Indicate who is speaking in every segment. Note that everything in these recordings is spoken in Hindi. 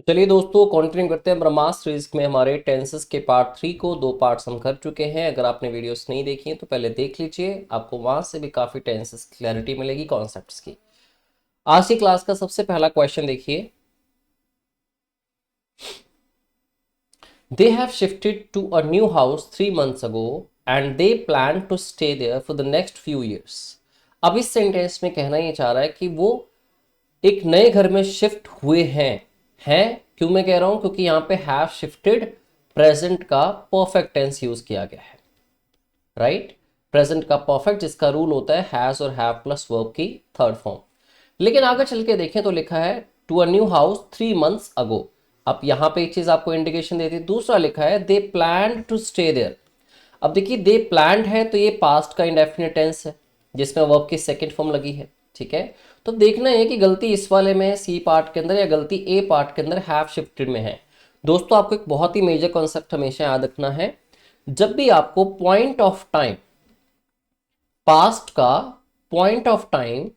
Speaker 1: तो चलिए दोस्तों कंटिन्यू करते हैं ब्रह्मास्त्र सीरीज में हमारे टेंसेस के पार्ट 3 को। 2 पार्ट्स हम कर चुके हैं। अगर आपने वीडियोस नहीं देखी हैं तो पहले देख लीजिए, आपको वहां से भी काफ़ी टेंसेस क्लैरिटी मिलेगी कॉन्सेप्ट्स की। आज की क्लास का सबसे पहला क्वेश्चन देखिए। They have shifted to a new house 3 months ago and they plan to stay there for the next few years. अब इस सेंटेंस में कहना ये चाह रहा है कि वो एक नए घर में शिफ्ट हुए हैं क्यों मैं कह रहा हूं, क्योंकि यहां पे हैव शिफ्टेड प्रेजेंट का परफेक्ट टेंस यूज किया गया है। राइट, प्रेजेंट का परफेक्ट जिसका रूल होता है हैज और हैव प्लस वर्ब की थर्ड फॉर्म। लेकिन आगे चल के देखें तो लिखा है to a new house 3 months ago. अब यहां पे एक चीज आपको इंडिकेशन देती है, दूसरा लिखा है they plan to stay there. अब देखिए दे प्लान्ड है तो ये पास्ट का इंडेफिनिट टेंस है जिसमें वर्ब की सेकंड फॉर्म लगी है। ठीक है, तो देखना है कि गलती इस वाले में है सी पार्ट के अंदर या गलती ए पार्ट के अंदर हैव शिफ्टेड में है। दोस्तों आपको एक बहुत ही मेजर कॉन्सेप्ट हमेशा याद रखना है, जब भी आपको पॉइंट ऑफ टाइम, पास्ट का पॉइंट ऑफ टाइम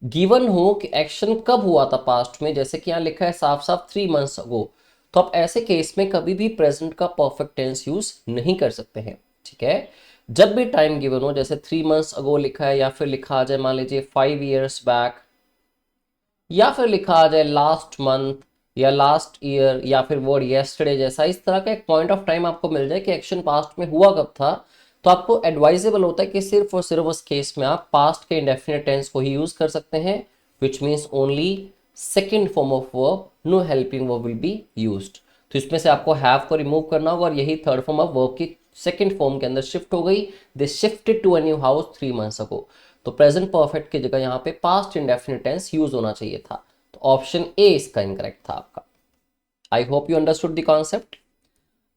Speaker 1: गिवन हो कि एक्शन कब हुआ था पास्ट में, जैसे कि यहां लिखा है साफ साफ 3 months अगो, तो आप ऐसे केस में कभी भी प्रेजेंट का परफेक्ट टेंस यूज नहीं कर सकते हैं। ठीक है, जब भी टाइम गिवन हो, जैसे 3 months अगो लिखा है या फिर लिखा आ जाए मान लीजिए 5 years बैक, या फिर लिखा आ जाए लास्ट मंथ या लास्ट ईयर या फिर वर्ड येस्टरडे, जैसा इस तरह का एक पॉइंट ऑफ टाइम आपको मिल जाए कि एक्शन पास्ट में हुआ कब था, तो आपको एडवाइजेबल होता है कि सिर्फ और सिर्फ उस केस में आप पास्ट के इंडेफिनिट टेंस को ही यूज कर सकते हैं, which means only second form of verb, no helping verb will be used. तो इसमें से आपको हैव को रिमूव करना होगा और यही थर्ड फॉर्म ऑफ वर्ब की सेकेंड फॉर्म के अंदर शिफ्ट हो गई। They shifted to a new house 3 months ago. तो प्रेजेंट परफेक्ट की जगह यहाँ पे पास्ट इंडेफिनिट टेंस यूज होना चाहिए था। तो ऑप्शन ए इसका इनकरेक्ट था आपका। I hope you understood the concept.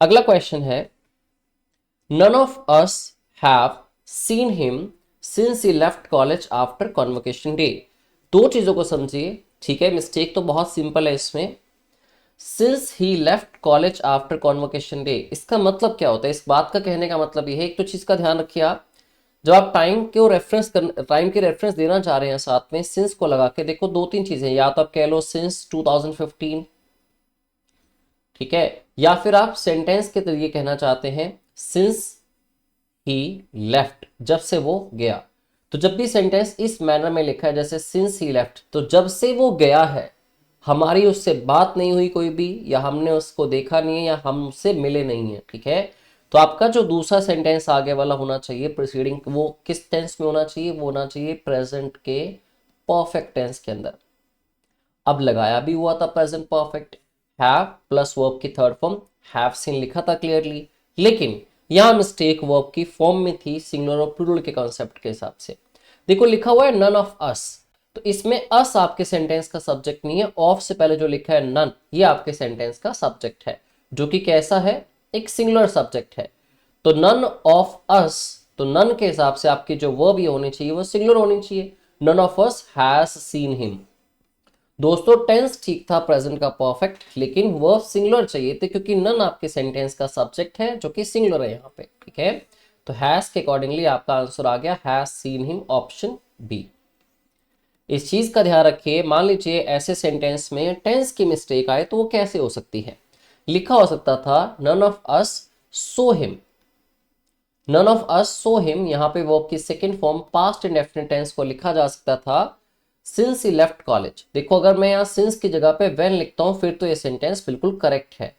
Speaker 1: अगला क्वेश्चन है none of us have seen him since he left college after convocation day. दो चीजों को समझिए। ठीक है, मिस्टेक तो बहुत सिंपल है इसमें। Since he left college after convocation day, इसका मतलब क्या होता है? इस बात का कहने का मतलब यह है, एक तो चीज का ध्यान रखिए आप, जब आप टाइम के रेफरेंस देना चाह रहे हैं साथ में सिंस को लगा के, देखो दो तीन चीजें, या तो आप कह लो सिंस 2015, ठीक है, या फिर आप सेंटेंस के तरीके कहना चाहते हैं सिंस ही लेफ्ट, जब से वो गया। तो जब भी सेंटेंस इस मैनर में लिखा है जैसे सिंस ही लेफ्ट, तो जब से वो गया है, हमारी उससे बात नहीं हुई कोई भी, या हमने उसको देखा नहीं है, या हमसे मिले नहीं है। ठीक है, तो आपका जो दूसरा सेंटेंस आगे वाला होना चाहिए प्रीसीडिंग, वो किस टेंस में होना चाहिए? वो होना चाहिए प्रेजेंट के परफेक्ट टेंस के अंदर। अब लगाया भी हुआ था present perfect, have plus verb की थर्ड फॉर्म हैव सीन लिखा था क्लियरली, लेकिन यहां मिस्टेक वर्ब की फॉर्म में थी, सिंगुलर और प्लूरल के कॉन्सेप्ट के हिसाब से। देखो लिखा हुआ है नन ऑफ अस, तो इसमें अस आपके सेंटेंस का सब्जेक्ट नहीं है, ऑफ से पहले जो लिखा है नन, ये आपके सेंटेंस का सब्जेक्ट है, जो कि कैसा है? एक सिंगुलर सब्जेक्ट है। तो नन ऑफ अस, तो नन के हिसाब से आपकी जो वर्ब ये होनी चाहिए वो सिंगुलर होनी चाहिए। None of us has seen him. दोस्तों टेंस ठीक था प्रेजेंट का परफेक्ट, लेकिन वर्ब सिंगुलर चाहिए थे, क्योंकि नन आपके सेंटेंस का सब्जेक्ट है जो कि सिंगुलर है यहाँ पे। ठीक है, तो हैज के अकॉर्डिंगली आपका आंसर आ गया has seen him, option B. इस चीज का ध्यान रखिए, मान लीजिए ऐसे सेंटेंस में टेंस की मिस्टेक आए तो वो कैसे हो सकती है? लिखा हो सकता था none of us saw him, none of us saw him, यहाँ पे वर्ब की second form past indefinite tense को लिखा जा सकता था सिंस ही लेफ्ट कॉलेज। देखो अगर मैं यहाँ सिंस की जगह पे व्हेन लिखता हूँ फिर तो ये सेंटेंस बिल्कुल करेक्ट है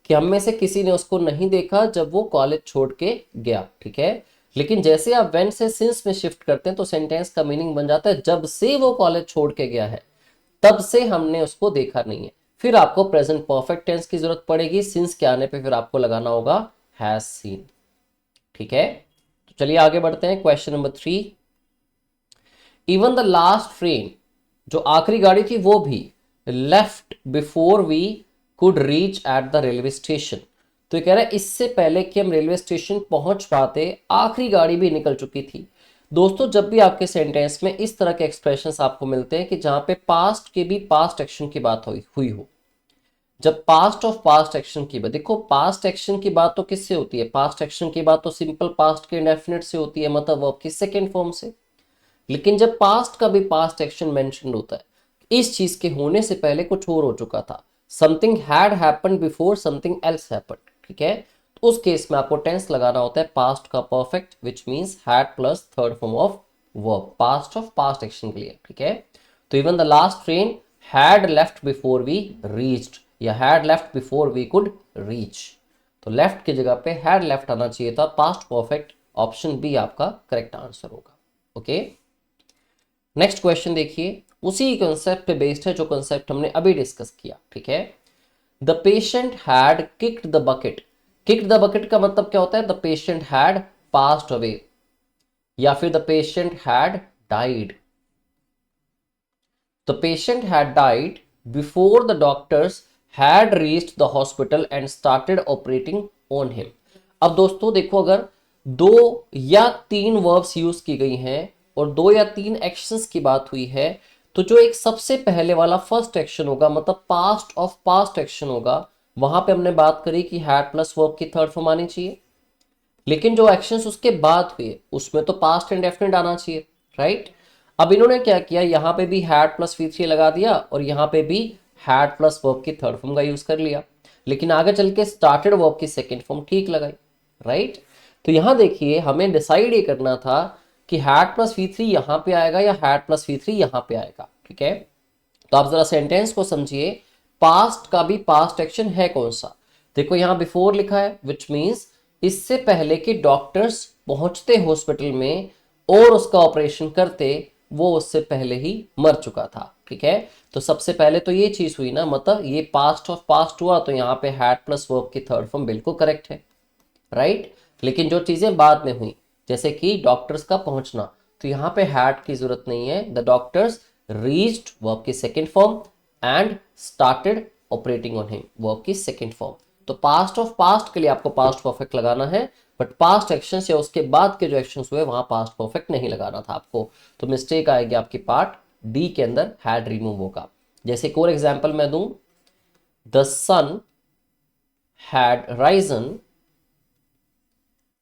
Speaker 1: कि हम में से किसी ने उसको नहीं देखा जब वो कॉलेज छोड़ के गया। ठीक है, लेकिन जैसे आप व्हेन से सिंस में शिफ्ट करते हैं तो सेंटेंस का मीनिंग बन जाता है जब से वो कॉलेज छोड़ के गया है तब से हमने उसको देखा नहीं है। फिर आपको प्रेजेंट परफेक्ट टेंस की जरूरत पड़ेगी, सिंस के आने पे फिर आपको लगाना होगा हैज सीन। ठीक है, तो चलिए आगे बढ़ते हैं। Question number 3, even the last train, जो आखिरी गाड़ी थी वो भी left before we could reach at the railway station. तो ये कह रहा है इससे पहले कि हम रेलवे स्टेशन पहुंच पाते आखिरी गाड़ी भी निकल चुकी थी। दोस्तों जब भी आपके सेंटेंस में इस तरह के एक्सप्रेशंस आपको मिलते हैं कि जहां पे पास्ट के भी पास्ट एक्शन की बात हुई हो, जब पास्ट ऑफ पास्ट एक्शन की बात, देखो पास्ट एक्शन की बात तो किससे होती है? पास्ट एक्शन की बात तो सिंपल पास्ट के इंडेफिनिट से होती है, मतलब वर्ब की सेकेंड फॉर्म से। लेकिन जब पास्ट का भी पास्ट एक्शन मेंशन होता है, इस चीज के होने से पहले कुछ और हो चुका था, something had happened before something else happened, ठीक है। तो उस केस में आपको टेंस लगाना होता है पास्ट का perfect, which means had plus third form of verb, past of past action के लिए, ठीक है। तो even the last train had left before we reached, या had left before we could reach. तो लेफ्ट की जगह पे हैड लेफ्ट आना चाहिए था, पास्ट परफेक्ट, ऑप्शन बी आपका करेक्ट आंसर होगा। ओके, नेक्स्ट क्वेश्चन देखिए, उसी कंसेप्ट पे बेस्ड है जो कंसेप्ट हमने अभी डिस्कस किया, ठीक है। The patient had kicked the bucket, kicked the bucket का मतलब क्या होता है, the patient had passed away, या फिर the patient had died. The patient had died before the doctors had reached the hospital and started operating on him. अब दोस्तों देखो, अगर दो या तीन वर्ब्स यूज की गई हैं और दो या तीन एक्शंस की बात हुई है, तो जो एक सबसे पहले वाला फर्स्ट एक्शन होगा, मतलब पास्ट ऑफ पास्ट एक्शन होगा, वहां पे हमने बात करी कि हैड प्लस वर्ब की थर्ड फॉर्म आनी चाहिए। लेकिन जो एक्शंस उसके बाद हुए उसमें तो पास्ट इंडेफिनिट आना चाहिए, राइट। अब इन्होंने क्या किया, यहां पे भी हैड प्लस V3 लगा दिया और यहां पे भी हैड प्लस वर्ब की थर्ड फॉर्म का यूज कर लिया, लेकिन आगे चल के स्टार्टेड वर्ब की सेकेंड फॉर्म ठीक लगाई, राइट। तो यहां देखिए हमें डिसाइड ये करना था कि हैड प्लस V3 यहां पे आएगा या हैड प्लस V3 यहां पे आएगा, ठीक है। तो आप जरा सेंटेंस को समझिए, पास्ट का भी पास्ट एक्शन है कौन सा, देखो यहां बिफोर लिखा है, विच मीन्स इससे पहले कि डॉक्टर्स पहुंचते हॉस्पिटल में और उसका ऑपरेशन करते, वो उससे पहले ही मर चुका था, ठीक है। तो सबसे पहले तो ये चीज हुई ना, मतलब ये पास्ट ऑफ पास्ट हुआ, तो यहाँ पे हैड प्लस वर्ब की थर्ड फॉर्म बिल्कुल करेक्ट है, राइट। लेकिन जो चीजें बाद में हुई, जैसे कि डॉक्टर्स का पहुंचना, तो यहां पे हैड की जरूरत नहीं है, द डॉक्टर्स रीच्ड वर्ब की second form and started operating on him verb की सेकेंड फॉर्म। तो पास्ट ऑफ पास्ट के लिए आपको पास्ट परफेक्ट लगाना है, बट पास्ट एक्शंस या उसके बाद के जो एक्शंस हुए वहां पास्ट परफेक्ट नहीं लगाना था आपको, तो मिस्टेक आएगी आपकी पार्ट डी के अंदर, हैड रिमूव होगा। जैसे एक और एग्जांपल मैं दूं, the sun had risen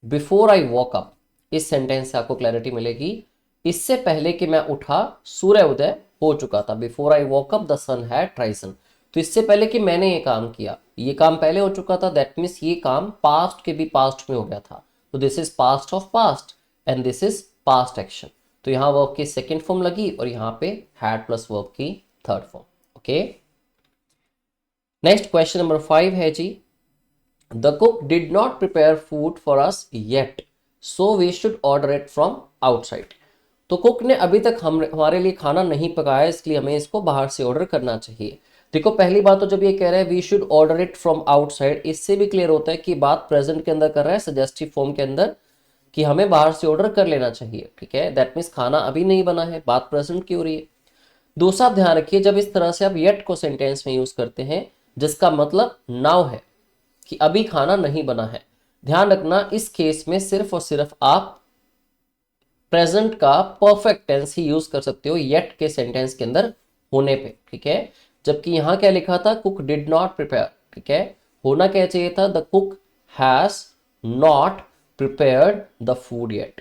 Speaker 1: before I woke up, इस सेंटेंस से आपको क्लैरिटी मिलेगी, इससे पहले कि मैं उठा सूर्य उदय हो चुका था, before I woke up the sun had risen. तो इससे पहले कि मैंने ये काम किया, ये काम पहले हो चुका था, दैट मीन्स ये काम पास्ट के भी पास्ट में हो गया था, तो this is past of past and this is past action. तो यहां वर्ब की सेकेंड फॉर्म लगी और यहां पे हैड प्लस वर्ब की third form. Okay, next question number 5 है जी, The cook did not prepare food for us yet, so we should order it from outside. तो कुक ने अभी तक हमारे लिए खाना नहीं पकाया, इसलिए हमें इसको बाहर से ऑर्डर करना चाहिए। देखो पहली बात तो जब ये कह रहा है we should order it from outside, इससे भी क्लियर होता है कि बात प्रेजेंट के अंदर कर रहा है, सजेस्टिव फॉर्म के अंदर, कि हमें बाहर से ऑर्डर कर लेना चाहिए, ठीक है। दैट मीन्स खाना अभी नहीं बना है, बात प्रेजेंट की हो रही है। दूसरा ध्यान रखिए, जब इस तरह से आप येट को सेंटेंस में यूज करते हैं जिसका मतलब नाउ है, कि अभी खाना नहीं बना है, ध्यान रखना इस केस में सिर्फ और सिर्फ आप प्रेजेंट का परफेक्ट टेंस ही यूज कर सकते हो येट के सेंटेंस के अंदर होने पे, ठीक है। जबकि यहां क्या लिखा था, कुक डिड नॉट प्रिपेयर, ठीक है, होना क्या चाहिए था, the cook has not prepared the food yet,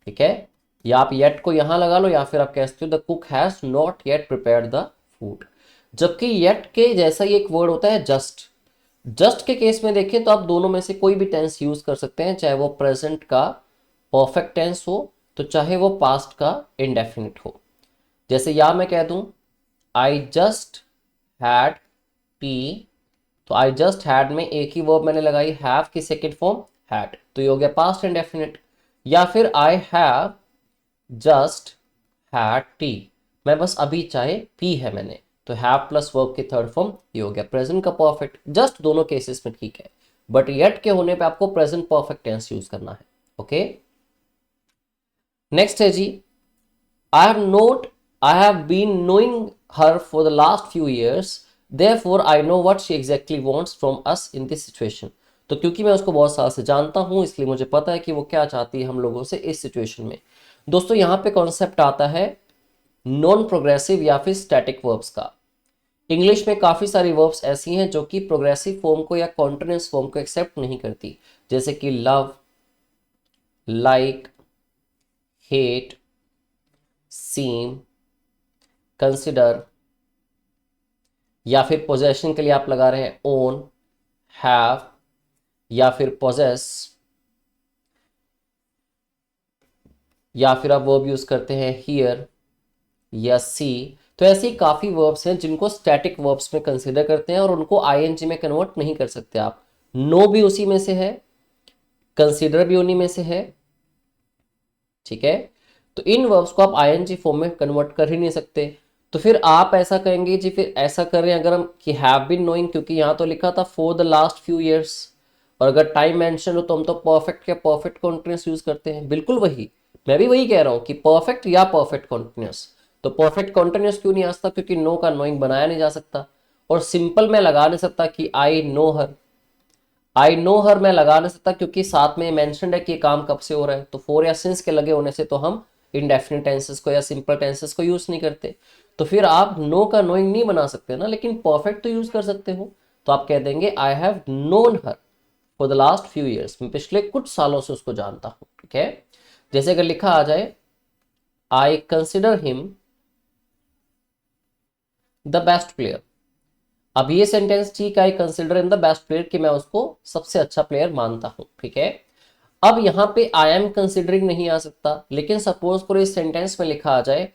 Speaker 1: ठीक है। या आप येट को यहां लगा लो या फिर आप कह सकते हो the cook has not yet prepared the food. जबकि येट के जैसा ही एक वर्ड होता है जस्ट, जस्ट के केस में देखें तो आप दोनों में से कोई भी टेंस यूज कर सकते हैं, चाहे वो प्रेजेंट का परफेक्ट टेंस हो तो चाहे वो पास्ट का इंडेफिनिट हो। जैसे या मैं कह दूं आई जस्ट हैड टी, तो आई जस्ट हैड में एक ही वर्ब मैंने लगाई, हैव की सेकेंड फॉर्म हैड, तो ये हो गया पास्ट इंडेफिनिट। या फिर I have just had T, मैं बस अभी चाय पी है मैंने, तो हैव प्लस वर्ब की थर्ड फॉर्म ये हो गया प्रेजेंट का परफेक्ट। जस्ट दोनों केसेस में ठीक है, बट येट के होने पे आपको प्रेजेंट परफेक्ट टेंस यूज करना है। ओके, नेक्स्ट है जी, I have been knowing her for the last few years, therefore I know what she exactly wants from us in this situation. तो क्योंकि मैं उसको बहुत साल से जानता हूं इसलिए मुझे पता है कि वो क्या चाहती है हम लोगों से इस सिचुएशन में। दोस्तों यहां पे कॉन्सेप्ट आता है नॉन प्रोग्रेसिव या फिर स्टैटिक वर्ब्स का। इंग्लिश में काफी सारी वर्ब्स ऐसी हैं जो कि प्रोग्रेसिव फॉर्म को या कॉन्टिन्यूअस फॉर्म को एक्सेप्ट नहीं करती, जैसे कि लव, लाइक, हेट, सीम, कंसिडर, या फिर पोजेशन के लिए आप लगा रहे हैं ओन, हैव, या फिर पोजेस, या फिर आप वर्ब यूज करते हैं हियर या सी। तो ऐसे ही काफी वर्ब्स हैं जिनको स्टैटिक वर्ब्स में कंसीडर करते हैं और उनको आईएनजी में कन्वर्ट नहीं कर सकते आप। नो भी उसी में से है, कंसीडर भी उन्हीं में से है, ठीक है। तो इन वर्ब्स को आप आईएनजी फॉर्म में कन्वर्ट कर ही नहीं सकते। तो फिर आप ऐसा कहेंगे जी, फिर ऐसा कर रहे हैं अगर हम कि हैव बीन नोइंग, क्योंकि यहां तो लिखा था for the last few years, और अगर टाइम मेंशन हो तो हम तो परफेक्ट या परफेक्ट कॉन्टिन्यूस यूज करते हैं। बिल्कुल वही, मैं भी वही कह रहा हूं कि परफेक्ट या परफेक्ट कॉन्टिन्यूस। तो परफेक्ट कॉन्टिन्यूस क्यों नहीं आ सकता? क्योंकि नो का नोइंग बनाया नहीं जा सकता। और सिंपल मैं लगा नहीं सकता कि I know her, I know हर मैं लगा नहीं सकता क्योंकि साथ में मेंशन्ड है कि ये काम कब से हो रहा है। तो फोर या सिंस के लगे होने से तो हम इंडेफिनिट टेंसेस को या सिंपल टेंसेस को यूज नहीं करते। तो फिर आप नो का नोइंग नहीं बना सकते ना, लेकिन परफेक्ट तो यूज कर सकते हो। तो आप कह देंगे I have known her for the last few years, मैं पिछले कुछ सालों से उसको जानता हूं, ठीक है। जैसे अगर लिखा आ जाए I consider him the best player. अब ये सेंटेंस ठीक है, I consider him the best player, कि मैं उसको सबसे अच्छा प्लेयर मानता हूं, ठीक है। अब यहां पे आई एम कंसिडरिंग नहीं आ सकता, लेकिन सपोज करो इस सेंटेंस में लिखा आ जाए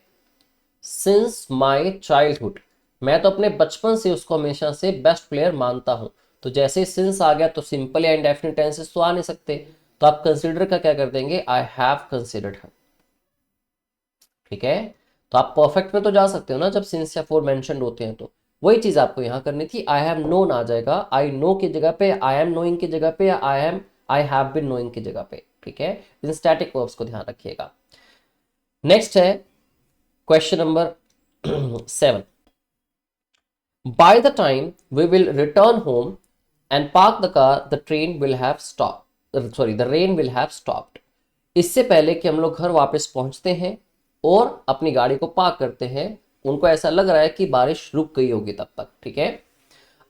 Speaker 1: सिंस माई चाइल्डहुड, मैं तो अपने बचपन से उसको हमेशा से बेस्ट प्लेयर मानता हूं। तो जैसे सिंस आ गया तो सिंपल या इंडेफिनिट टेंसेस तो आ नहीं सकते, तो आप कंसिडर का क्या कर देंगे? आई हैव कंसिडर्ड हर, ठीक है। तो आप परफेक्ट में तो जा सकते हो ना जब सिंस या फोर मेंशन्ड होते हैं। तो वही चीज आपको यहां करनी थी, आई हैव नोन आ जाएगा आई नो की जगह पे, आई एम नोइंग की जगह पे, या आई हैव बीन नोइंग की जगह पे, ठीक है। इन स्टैटिक वर्ब्स को ध्यान रखिएगा। नेक्स्ट है question number 7। By the time we will return home and park the car, the train will have stopped. Sorry, the rain will have stopped. इससे पहले कि हम लोग घर वापस पहुंचते हैं और अपनी गाड़ी को पार्क करते हैं, उनको ऐसा लग रहा है कि बारिश रुक गई होगी तब तक, ठीक है।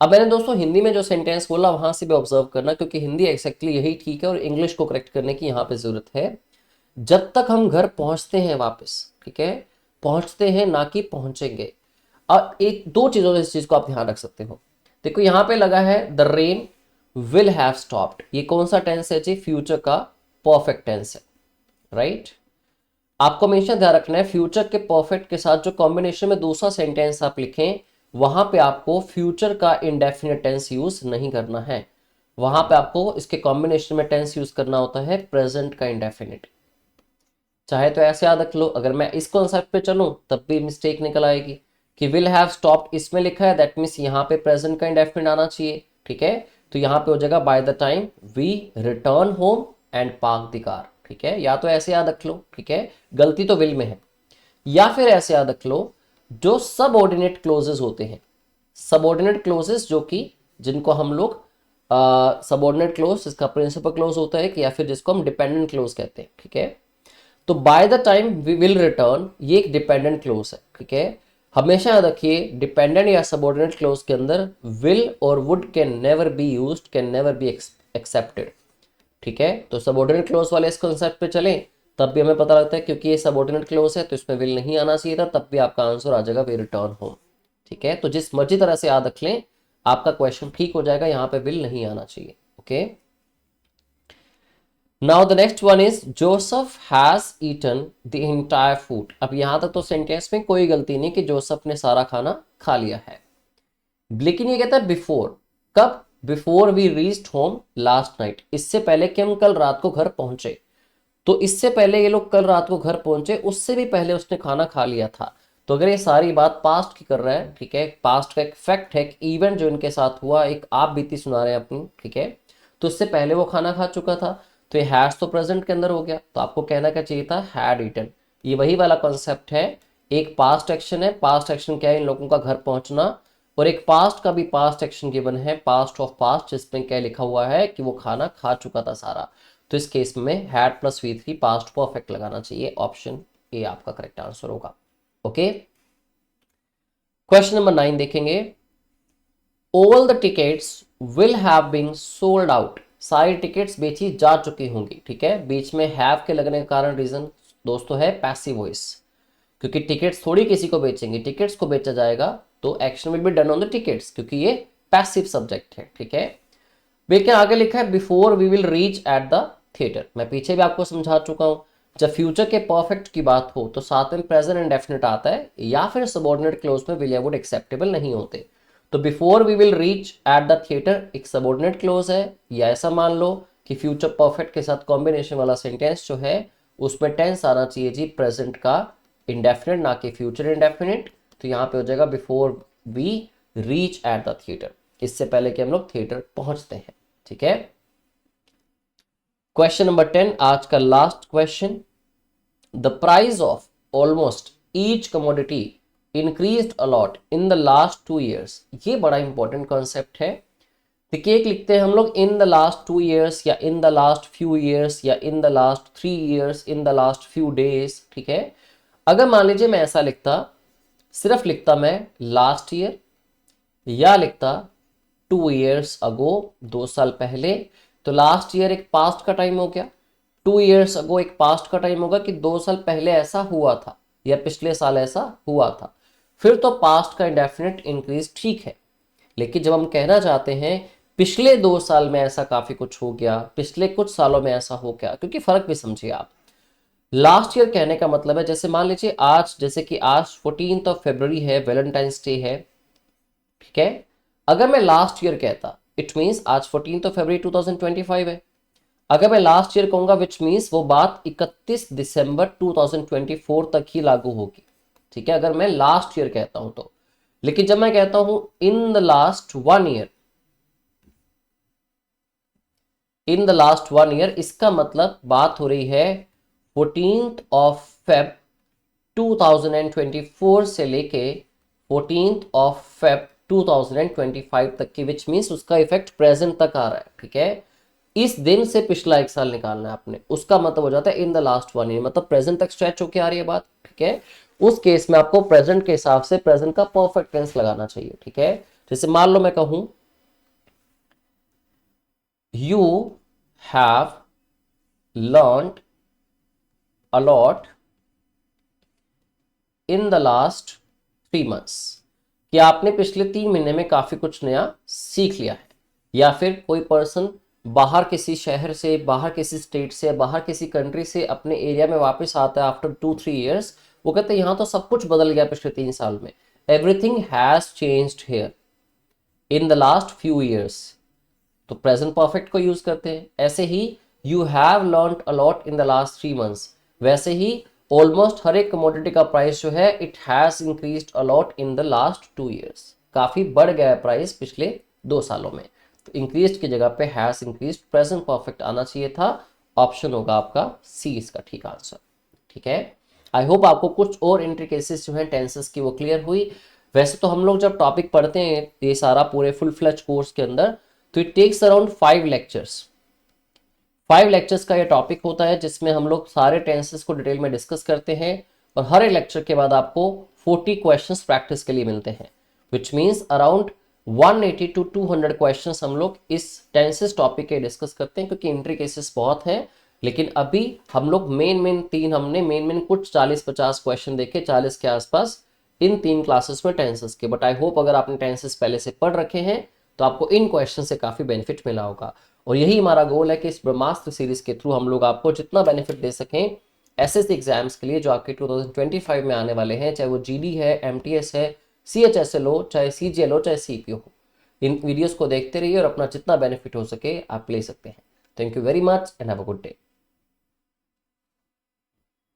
Speaker 1: अब मैंने दोस्तों हिंदी में जो सेंटेंस बोला वहां से भी ऑब्जर्व करना, क्योंकि हिंदी एक्जैक्टली यही ठीक है और इंग्लिश को करेक्ट करने की यहाँ पे जरूरत है। जब तक हम घर पहुंचते हैं वापस, ठीक है, पहुंचते हैं ना कि पहुंचेंगे। अब एक दो चीजों से इस चीज को आप ध्यान रख सकते हो। देखो यहां पे लगा है the rain will have stopped, ये कौन सा टेंस है जी? फ्यूचर का परफेक्ट टेंस है, राइट। आपको हमेशा ध्यान रखना है फ्यूचर के परफेक्ट के साथ जो कॉम्बिनेशन में दूसरा सेंटेंस आप लिखें, वहां पे आपको फ्यूचर का इंडेफिनिट टेंस यूज नहीं करना है। वहां पे आपको इसके कॉम्बिनेशन में टेंस यूज करना होता है प्रेजेंट का इंडेफिनिट। चाहे तो ऐसे याद रख लो, अगर मैं इस कॉन्सेप्ट पे चलूं तब भी मिस्टेक निकल आएगी कि विल हैव स्टॉप्ड इसमें लिखा है, दैट मीन्स यहाँ पे प्रेजेंट का इंडेफिनिट आना चाहिए, ठीक है। तो यहाँ पे हो जाएगा by the time we return home and park the car, ठीक है। या तो ऐसे याद रख लो, ठीक है, गलती तो विल में है। या फिर ऐसे याद रख लो, जो सबऑर्डिनेट क्लोजेस होते हैं, सबऑर्डिनेट क्लोजेस जो कि जिनको हम लोग सबऑर्डिनेट क्लोज, इसका प्रिंसिपल क्लोज होता है कि या फिर जिसको हम डिपेंडेंट क्लोज कहते हैं, ठीक है। तो by the time we will return ये एक डिपेंडेंट क्लोज है, ठीक है। हमेशा याद रखिए डिपेंडेंट या सबऑर्डिनेट क्लोज के अंदर विल और would can never be used, can never be accepted, ठीक है। तो सबऑर्डिनेट क्लोज वाले इस कॉन्सेप्ट पे चलें तब भी हमें पता लगता है क्योंकि ये सबऑर्डिनेट क्लोज है तो इसमें विल नहीं आना चाहिए था, तब भी आपका आंसर आ जाएगा वी रिटर्न होम, ठीक है। तो जिस मर्जी तरह से याद रख लें आपका क्वेश्चन ठीक हो जाएगा, यहाँ पे विल नहीं आना चाहिए, okay. Now the next one is Joseph has eaten the entire food. अब यहां तक तो सेंटेंस में कोई गलती नहीं कि जोसेफ ने सारा खाना खा लिया है, लेकिन ये कहता है बिफोर। कब? Before we reached home last night, इससे पहले कि हम कल रात को घर पहुंचे। तो इससे पहले ये लोग कल रात को घर पहुंचे, उससे भी पहले उसने खाना खा लिया था। तो अगर ये सारी बात पास्ट की कर रहा है, ठीक है, पास्ट का एक फैक्ट है, एक इवेंट जो इनके साथ हुआ, एक आप बीती सुना रहे हैं अपनी, ठीक है, तो इससे पहले वो खाना खा चुका था। तो ये हैज तो प्रेजेंट के अंदर हो गया, तो आपको कहना क्या चाहिए था? Had eaten. ये वही वाला कॉन्सेप्ट है, एक पास्ट एक्शन है, पास्ट एक्शन क्या है? इन लोगों का घर पहुंचना। और एक पास्ट का भी पास्ट एक्शन गिवन है, पास्ट ऑफ पास्ट, जिसमें क्या लिखा हुआ है कि वो खाना खा चुका था सारा। तो इस केस में had plus V3 past perfect लगाना चाहिए, ऑप्शन ए आपका करेक्ट आंसर होगा, ओके। क्वेश्चन नंबर 9 देखेंगे। All the tickets will have been sold out, सारी टिकट्स बेची जा चुकी होंगी, ठीक है। बीच में हैव के लगने के कारण रीजन दोस्तों है पैसिव वॉइस, क्योंकि टिकट्स थोड़ी किसी को बेचेंगे, टिकट्स को बेचा जाएगा तो action will be done on the tickets, क्योंकि ये पैसिव सब्जेक्ट है, ठीक है। देखिए आगे लिखा है before we will reach at the theatre. मैं पीछे भी आपको समझा चुका हूं, जब फ्यूचर के परफेक्ट की बात हो तो साथ में प्रेजेंट इंडेफिनिट आता है, या फिर सबऑर्डिनेट क्लोज में विल या वुड एक्सेप्टेबल नहीं होते। तो before we will reach at the theatre एक सबऑर्डिनेट क्लोज है, या ऐसा मान लो कि फ्यूचर परफेक्ट के साथ कॉम्बिनेशन वाला सेंटेंस जो है उसमें टेंस आना चाहिए जी प्रेजेंट का इंडेफिनिट, ना कि फ्यूचर इंडेफिनिट। तो यहाँ पे हो जाएगा before we reach at the theatre, इससे पहले कि हम लोग थिएटर पहुंचते हैं, ठीक है। क्वेश्चन नंबर 10, आज का last question. The price of almost each commodity increased a lot in the last 2 years। ये बड़ा इंपॉर्टेंट कॉन्सेप्ट है। देखिए एक लिखते हैं हम लोग इन द लास्ट 2 years, या in the last few years, या in the last 3 years, in the last few days, ठीक है। अगर मान लीजिए मैं ऐसा लिखता, सिर्फ लिखता मैं लास्ट ईयर, या लिखता 2 years अगो, 2 साल पहले, तो लास्ट ईयर एक पास्ट का टाइम हो गया, 2 years अगो एक पास्ट का टाइम होगा कि 2 साल पहले ऐसा हुआ था या पिछले साल ऐसा हुआ था, फिर तो पास्ट का इंडेफिनिट इंक्रीज ठीक है। लेकिन जब हम कहना चाहते हैं पिछले 2 साल में ऐसा काफी कुछ हो गया, पिछले कुछ सालों में ऐसा हो गया, क्योंकि फर्क भी समझिए आप। लास्ट ईयर कहने का मतलब है जैसे मान लीजिए आज, जैसे कि आज 14 फरवरी है, वैलेंटाइंस डे है, ठीक है। अगर मैं लास्ट ईयर कहता इट मींस आज 14 फरवरी 2025 है। अगर मैं लास्ट ईयर कहूंगा विच मींस वो बात 31 दिसंबर 2024 तक ही लागू होगी, ठीक है, अगर मैं लास्ट ईयर कहता हूं तो। लेकिन जब मैं कहता हूं इन the last 1 year, in the last 1 year, इसका मतलब बात हो रही है 14 Feb 2024 से लेके 14 Feb 2025 तक की, विच मीन्स उसका इफेक्ट प्रेजेंट तक आ रहा है, ठीक है। इस दिन से पिछला एक साल निकालना है आपने, उसका मतलब हो जाता है इन द लास्ट 1 year, मतलब प्रेजेंट तक स्ट्रेच होके आ रही है बात, ठीक है। उस केस में आपको प्रेजेंट के हिसाब से प्रेजेंट का परफेक्ट टेंस लगाना चाहिए, ठीक है। जैसे मान लो मैं कहूं you have learned a lot in the last 3 months, कि आपने पिछले 3 महीने में काफी कुछ नया सीख लिया है। या फिर कोई पर्सन बाहर किसी शहर से, बाहर किसी स्टेट से, बाहर किसी कंट्री से अपने एरिया में वापस आता है आफ्टर 2-3 years, वो कहते हैं यहाँ तो सब कुछ बदल गया पिछले 3 साल में, everything has changed here in the last few years, तो प्रेजेंट परफेक्ट को यूज करते हैं। ऐसे ही you have learned a lot in the last 3 months, वैसे ही ऑलमोस्ट हर एक कमोडिटी का प्राइस जो है it has increased a lot in the last 2 years, काफी बढ़ गया है प्राइस पिछले 2 सालों में। तो इंक्रीज की जगह पे हैज इंक्रीज्ड प्रेजेंट परफेक्ट आना चाहिए था, ऑप्शन होगा आपका सी इसका ठीक आंसर, ठीक है। आई होप आपको कुछ और इंट्रिकेसीज जो है टेंसेस की वो क्लियर हुई। वैसे तो हम लोग जब टॉपिक पढ़ते हैं ये सारा पूरे फुल फ्लेज कोर्स के अंदर, तो it takes around 5 lectures, 5 lectures का ये टॉपिक होता है जिसमें हम लोग सारे टेंसेस को डिटेल में डिस्कस करते हैं, और हर एक लेक्चर के बाद आपको 40 क्वेश्चंस प्रैक्टिस के लिए मिलते हैं, which means around 180 to 200 questions हम लोग इस टेंसेस टॉपिक के डिस्कस करते हैं, क्योंकि एंट्री केसेस बहुत हैं। लेकिन अभी हम लोग हमने मेन कुछ 40-50 क्वेश्चन देखे, 40 के आसपास इन 3 क्लासेस में टेंसेस के। बट आई होप अगर आपने टेंसेस पहले से पढ़ रखे हैं तो आपको इन क्वेश्चन से काफी बेनिफिट मिला होगा। और यही हमारा गोल है कि इस ब्रह्मास्त्र सीरीज के थ्रू हम लोग आपको जितना बेनिफिट दे सकें एसएससी एग्जाम्स के लिए जो आपके 2025 में आने वाले हैं, चाहे वो जीडी है, एमटीएस है, सीएचएसएल हो, चाहे सीजीएल हो, चाहे सीपीओ हो। इन वीडियोस को देखते रहिए और अपना जितना बेनिफिट हो सके आप ले सकते हैं। Thank you very much and have a good day.